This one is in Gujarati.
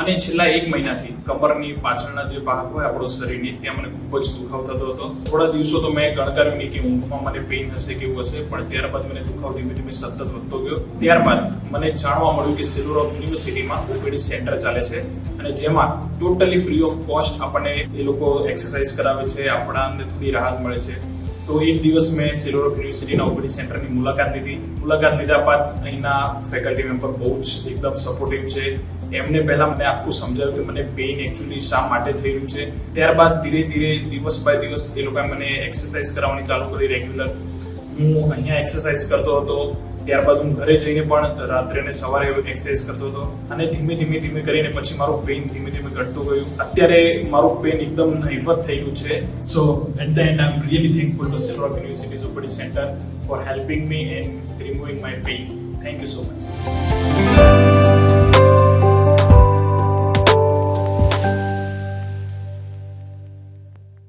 મને છેલ્લા 1 મહિનાથી કમરની પાછળના જે ભાગ હોય આપણો શરીરની ત્યાં મને ખૂબ જ દુખાવ થતો હતો. થોડા દિવસો તો મેં ગણકાર્યું નહીં કે ઊંઘમાં મને પેઇન હશે કેવું હશે, પણ ત્યારબાદ મને દુખાવ ધીમે ધીમે સતત વધતો ગયો. ત્યારબાદ મને જાણવા મળ્યું કે સિલ્વર ઓક યુનિવર્સિટીમાં ઓપીડી સેન્ટર ચાલે છે અને જેમાં ટોટલી ફ્રી ઓફ કોસ્ટ આપણને એ લોકો એક્સરસાઇઝ કરાવે છે, આપણને થોડી રાહત મળે છે. તો એક દિવસ મેં સિલ્વર ઓક યુનિવર્સિટીના ઓપીડી સેન્ટરની મુલાકાત લીધી. મુલાકાત લીધા બાદ અહીંના ફેકલ્ટી મેમ્બર બહુ જ એકદમ સપોર્ટિવ છે. એમને પહેલા મને આખું સમજાવ્યું કે મને પેઇન એકચ્યુઅલી શા માટે થઈ રહ્યું છે. ત્યારબાદ ધીરે ધીરે દિવસ બાય દિવસ એ લોકોએ મને એક્સરસાઇઝ કરાવવાની ચાલુ કરી રેગ્યુલર. હું અહીંયા એક્સરસાઇઝ કરતો હતો, ત્યારબાદ હું ઘરે જઈને પણ રાત્રે અને સવારે એક્સરસાઇઝ કરતો હતો અને ધીમે ધીમે કરીને પછી મારું પેઇન ધીમે ધીમે ઘટતું ગયું. અત્યારે મારું પેઇન એકદમ નહિવત થઈ ગયું છે. So at the end I am really thankful to Silver Oak universities OPD centre for helping me and removing my pain. Thank you so much.